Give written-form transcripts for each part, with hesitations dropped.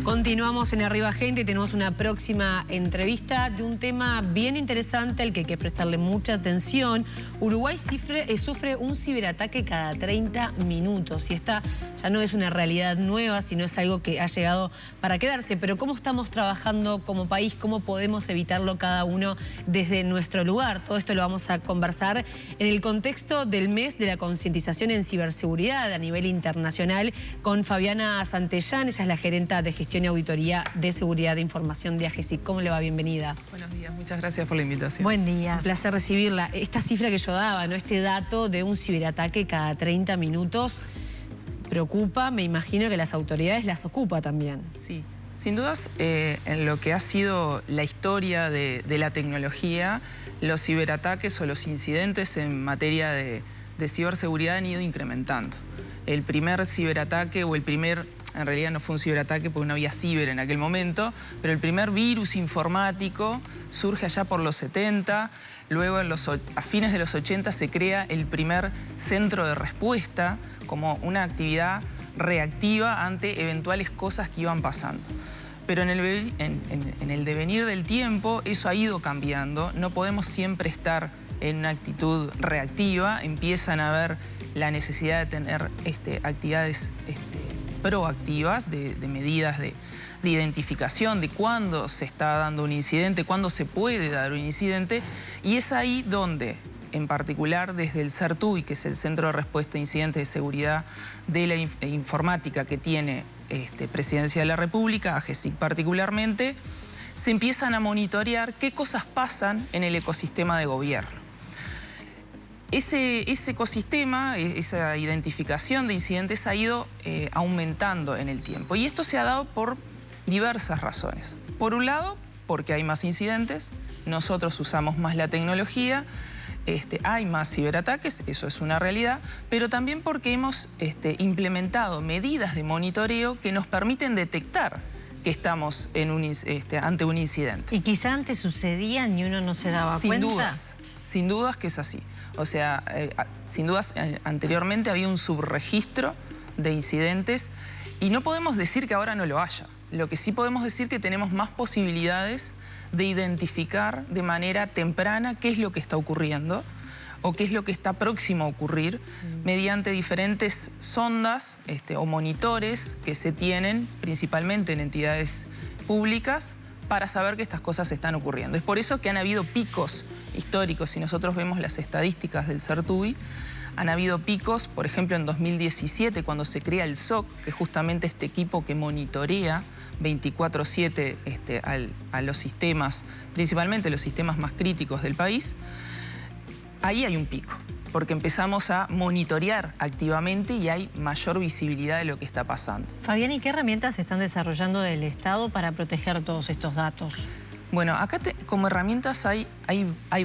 Continuamos en Arriba Gente y tenemos una próxima entrevista de un tema bien interesante al que hay que prestarle mucha atención. Uruguay sufre un ciberataque cada 30 minutos y esta ya no es una realidad nueva, sino es algo que ha llegado para quedarse. Pero ¿cómo estamos trabajando como país? ¿Cómo podemos evitarlo cada uno desde nuestro lugar? Todo esto lo vamos a conversar en el contexto del mes de la concientización en ciberseguridad a nivel internacional con Fabiana Santellán. Ella es la gerenta de Gestión y Auditoría de Seguridad de Información de AGESIC. ¿Cómo le va? Bienvenida. Buenos días, muchas gracias por la invitación. Buen día. Un placer recibirla. Esta cifra que yo daba, ¿no? Este dato de un ciberataque cada 30 minutos preocupa, me imagino que las autoridades las ocupa también. Sí, sin dudas, en lo que ha sido la historia de la tecnología, los ciberataques o los incidentes en materia de ciberseguridad han ido incrementando. El primer ciberataque o en realidad no fue un ciberataque porque no había ciber en aquel momento, pero el primer virus informático surge allá por los 70, luego a fines de los 80 se crea el primer centro de respuesta como una actividad reactiva ante eventuales cosas que iban pasando. Pero en el devenir del tiempo eso ha ido cambiando, no podemos siempre estar en una actitud reactiva, empiezan a haber la necesidad de tener actividades proactivas, de medidas de identificación de cuándo se está dando un incidente, cuándo se puede dar un incidente, y es ahí donde, en particular desde el CERTUI, que es el Centro de Respuesta a Incidentes de Seguridad de la Informática que tiene Presidencia de la República, AGESIC particularmente, se empiezan a monitorear qué cosas pasan en el ecosistema de gobierno. Ese ecosistema, esa identificación de incidentes ha ido aumentando en el tiempo. Y esto se ha dado por diversas razones. Por un lado, porque hay más incidentes, nosotros usamos más la tecnología, hay más ciberataques, eso es una realidad, pero también porque hemos implementado medidas de monitoreo que nos permiten detectar que estamos ante un incidente. Y quizá antes sucedían y uno no se daba cuenta. Sin dudas que es así. O sea, sin dudas anteriormente había un subregistro de incidentes y no podemos decir que ahora no lo haya. Lo que sí podemos decir que tenemos más posibilidades de identificar de manera temprana qué es lo que está ocurriendo o qué es lo que está próximo a ocurrir mediante diferentes sondas o monitores que se tienen principalmente en entidades públicas para saber que estas cosas están ocurriendo. Es por eso que han habido picos históricos. Si nosotros vemos las estadísticas del CERTUI, han habido picos, por ejemplo, en 2017, cuando se crea el SOC, que es justamente este equipo que monitorea 24/7 a los sistemas, principalmente los sistemas más críticos del país. Ahí hay un pico, porque empezamos a monitorear activamente y hay mayor visibilidad de lo que está pasando. Fabián, ¿y qué herramientas se están desarrollando del Estado para proteger todos estos datos? Bueno, acá como herramientas hay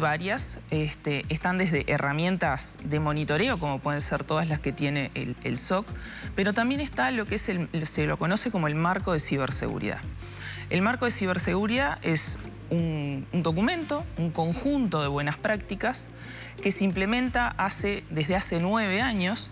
varias. Están desde herramientas de monitoreo, como pueden ser todas las que tiene el SOC, pero también está lo que se lo conoce como el marco de ciberseguridad. El marco de ciberseguridad es un documento, un conjunto de buenas prácticas que se implementa desde hace 9 años,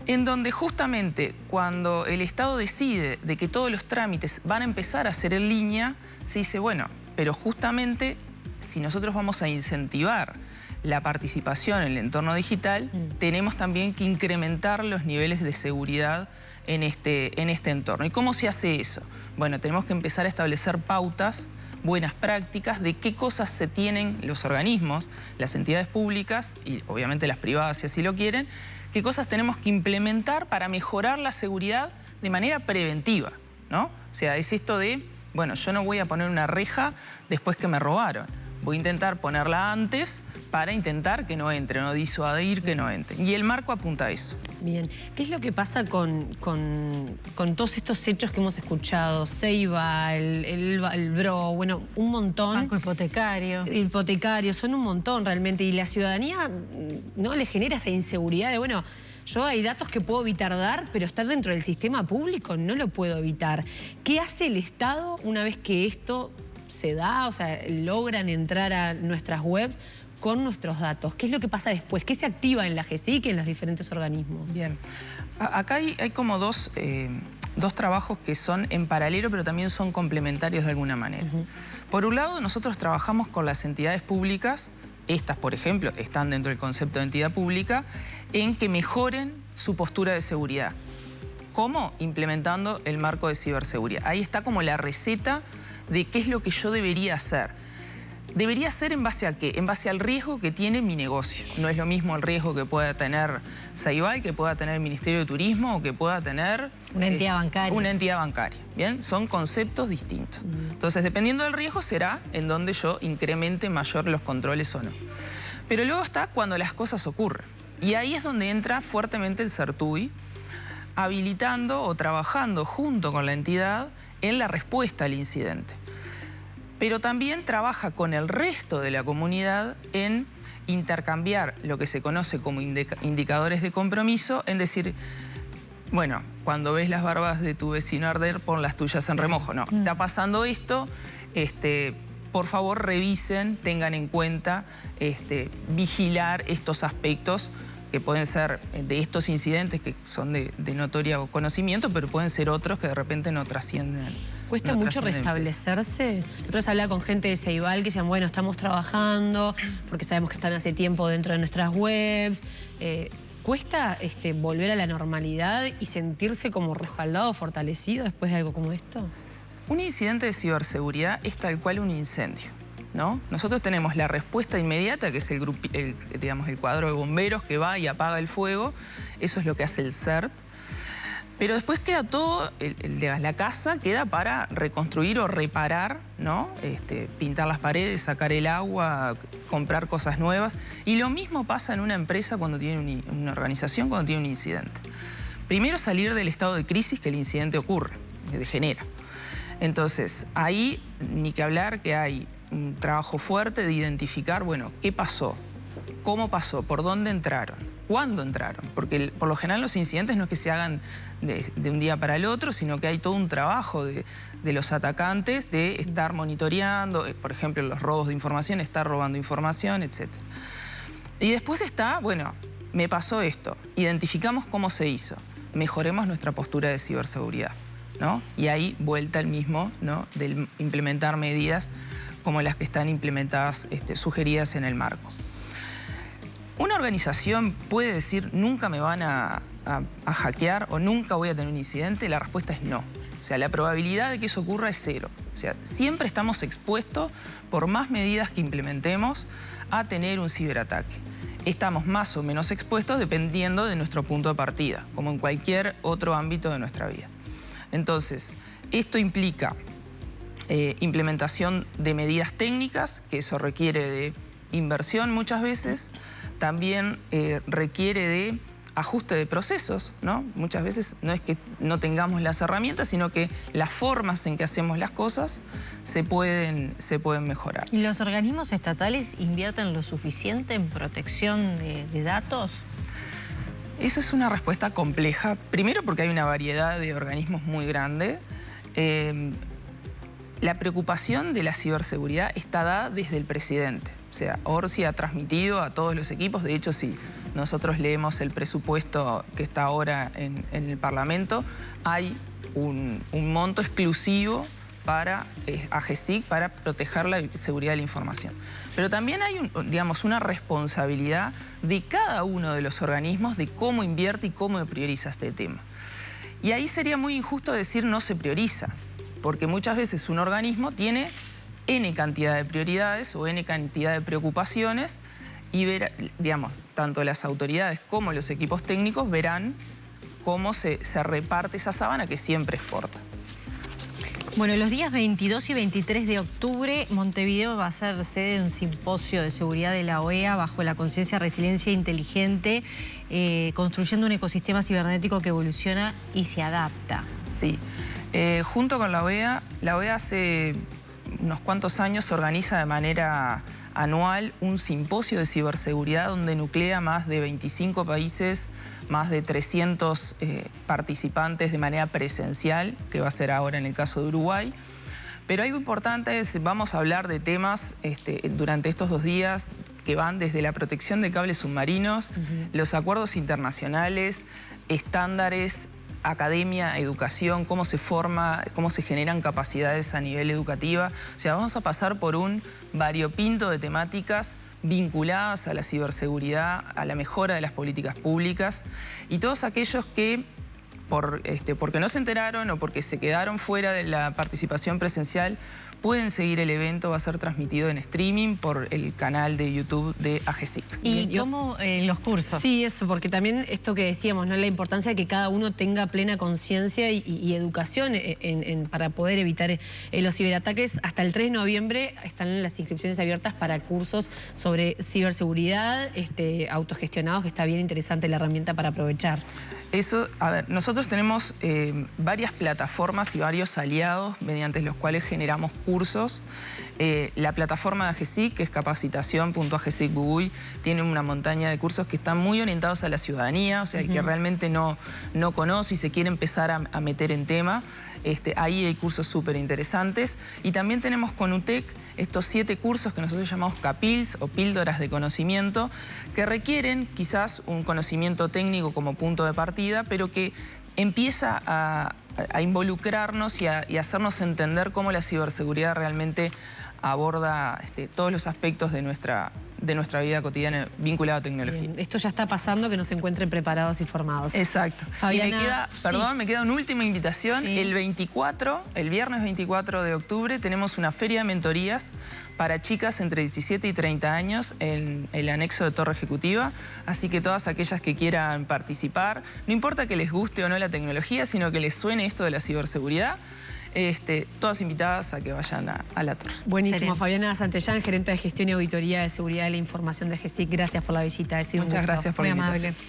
en donde justamente cuando el Estado decide de que todos los trámites van a empezar a ser en línea, se dice, bueno, pero justamente si nosotros vamos a incentivar la participación en el entorno digital, tenemos también que incrementar los niveles de seguridad en este entorno. ¿Y cómo se hace eso? Bueno, tenemos que empezar a establecer pautas, buenas prácticas de qué cosas se tienen los organismos, las entidades públicas y obviamente las privadas si así lo quieren, qué cosas tenemos que implementar para mejorar la seguridad de manera preventiva, ¿no? O sea, es esto de, bueno, yo no voy a poner una reja después que me robaron, voy a intentar ponerla antes para intentar que no entre, no disuadir que no entre. Y el marco apunta a eso. Bien. ¿Qué es lo que pasa con todos estos hechos que hemos escuchado? Ceiba, el BRO, bueno, un montón. Banco hipotecario. Hipotecario, son un montón realmente. Y la ciudadanía no le genera esa inseguridad de, bueno, yo hay datos que puedo evitar dar, pero estar dentro del sistema público no lo puedo evitar. ¿Qué hace el Estado una vez que esto se da? O sea, logran entrar a nuestras webs con nuestros datos. ¿Qué es lo que pasa después? ¿Qué se activa en la AGESIC y en los diferentes organismos? Bien. Acá hay como dos dos trabajos que son en paralelo, pero también son complementarios de alguna manera. Por un lado, nosotros trabajamos con las entidades públicas, estas, por ejemplo, están dentro del concepto de entidad pública, en que mejoren su postura de seguridad. ¿Cómo? Implementando el marco de ciberseguridad. Ahí está como la receta de qué es lo que yo debería hacer. ¿Debería ser en base a qué? En base al riesgo que tiene mi negocio. No es lo mismo el riesgo que pueda tener Ceibal, que pueda tener el Ministerio de Turismo o que pueda tener... Una entidad bancaria. Una entidad bancaria, ¿bien? Son conceptos distintos. Entonces, dependiendo del riesgo, será en donde yo incremente mayor los controles o no. Pero luego está cuando las cosas ocurren. Y ahí es donde entra fuertemente el CERTUI, habilitando o trabajando junto con la entidad en la respuesta al incidente. Pero también trabaja con el resto de la comunidad en intercambiar lo que se conoce como indicadores de compromiso, en decir, bueno, cuando ves las barbas de tu vecino arder, pon las tuyas en remojo. No, está pasando esto, por favor revisen, tengan en cuenta, vigilar estos aspectos que pueden ser de estos incidentes que son de notorio conocimiento, pero pueden ser otros que de repente no trascienden. ¿Cuesta mucho restablecerse? Nosotros hablamos con gente de Ceibal que decían, bueno, estamos trabajando porque sabemos que están hace tiempo dentro de nuestras webs. ¿Cuesta volver a la normalidad y sentirse como respaldado, fortalecido después de algo como esto? Un incidente de ciberseguridad es tal cual un incendio, ¿no? Nosotros tenemos la respuesta inmediata, que es el cuadro de bomberos que va y apaga el fuego. Eso es lo que hace el CERT. Pero después queda todo, la casa queda para reconstruir o reparar, ¿no? Pintar las paredes, sacar el agua, comprar cosas nuevas. Y lo mismo pasa en una empresa cuando tiene una organización, cuando tiene un incidente. Primero salir del estado de crisis que el incidente ocurre, que genera. Entonces, ahí ni que hablar que hay un trabajo fuerte de identificar, bueno, ¿qué pasó? ¿Cómo pasó? ¿Por dónde entraron? ¿Cuándo entraron? Porque por lo general los incidentes no es que se hagan de un día para el otro, sino que hay todo un trabajo de los atacantes de estar monitoreando, por ejemplo, los robos de información, estar robando información, etc. Y después está, bueno, me pasó esto, identificamos cómo se hizo, mejoremos nuestra postura de ciberseguridad, ¿no? Y ahí vuelta el mismo, ¿no? Del implementar medidas como las que están implementadas, sugeridas en el marco. Una organización puede decir, nunca me van a hackear o nunca voy a tener un incidente. La respuesta es no. O sea, la probabilidad de que eso ocurra es cero. O sea, siempre estamos expuestos, por más medidas que implementemos, a tener un ciberataque. Estamos más o menos expuestos dependiendo de nuestro punto de partida, como en cualquier otro ámbito de nuestra vida. Entonces, esto implica implementación de medidas técnicas, que eso requiere de inversión muchas veces. También requiere de ajuste de procesos, ¿no? Muchas veces no es que no tengamos las herramientas, sino que las formas en que hacemos las cosas se pueden mejorar. ¿Y los organismos estatales invierten lo suficiente en protección de datos? Eso es una respuesta compleja. Primero porque hay una variedad de organismos muy grande. La preocupación de la ciberseguridad está dada desde el presidente. O sea, Orsi ha transmitido a todos los equipos. De hecho, si nosotros leemos el presupuesto que está ahora en el Parlamento, hay un monto exclusivo para AGESIC para proteger la seguridad de la información. Pero también hay, una responsabilidad de cada uno de los organismos de cómo invierte y cómo prioriza este tema. Y ahí sería muy injusto decir no se prioriza, porque muchas veces un organismo tiene N cantidad de prioridades o N cantidad de preocupaciones y tanto las autoridades como los equipos técnicos verán cómo se reparte esa sábana, que siempre es corta. Bueno, los días 22 y 23 de octubre, Montevideo va a ser sede de un simposio de seguridad de la OEA bajo la conciencia resiliencia inteligente, construyendo un ecosistema cibernético que evoluciona y se adapta. Sí, junto con la OEA hace unos cuantos años organiza de manera anual un simposio de ciberseguridad donde nuclea más de 25 países, más de 300 participantes de manera presencial, que va a ser ahora en el caso de Uruguay. Pero algo importante es, vamos a hablar de temas durante estos 2 días que van desde la protección de cables submarinos, los acuerdos internacionales, estándares, academia, educación, cómo se forma, cómo se generan capacidades a nivel educativa. O sea, vamos a pasar por un variopinto de temáticas vinculadas a la ciberseguridad, a la mejora de las políticas públicas, y todos aquellos que porque no se enteraron o porque se quedaron fuera de la participación presencial, pueden seguir el evento. Va a ser transmitido en streaming por el canal de YouTube de AGESIC. ¿Y cómo los cursos? Sí, eso, porque también esto que decíamos, ¿no? La importancia de que cada uno tenga plena conciencia y educación para poder evitar los ciberataques. Hasta el 3 de noviembre están las inscripciones abiertas para cursos sobre ciberseguridad autogestionados, que está bien interesante la herramienta para aprovechar. Eso, a ver, nosotros tenemos varias plataformas y varios aliados mediante los cuales generamos cursos. La plataforma de AGESIC, que es capacitación.agesic.uy, tiene una montaña de cursos que están muy orientados a la ciudadanía, o sea, el que realmente no conoce y se quiere empezar a meter en tema. Ahí hay cursos súper interesantes. Y también tenemos con UTEC estos 7 cursos que nosotros llamamos CAPILS o píldoras de conocimiento, que requieren quizás un conocimiento técnico como punto de partida, pero que empieza a involucrarnos y a hacernos entender cómo la ciberseguridad realmente aborda todos los aspectos de nuestra vida cotidiana vinculada a tecnología. Esto ya está pasando, que nos encuentren preparados y formados. Exacto. Fabiana, me queda una última invitación. Sí. El viernes 24 de octubre, tenemos una feria de mentorías para chicas entre 17 y 30 años en el anexo de Torre Ejecutiva. Así que todas aquellas que quieran participar, no importa que les guste o no la tecnología, sino que les suene esto de la ciberseguridad, todas invitadas a que vayan a la torre. Buenísimo. Fabiana Santellán, gerente de gestión y auditoría de seguridad de la información de AGESIC. Gracias por la visita. Muchas gracias por la invitación. Muy amable.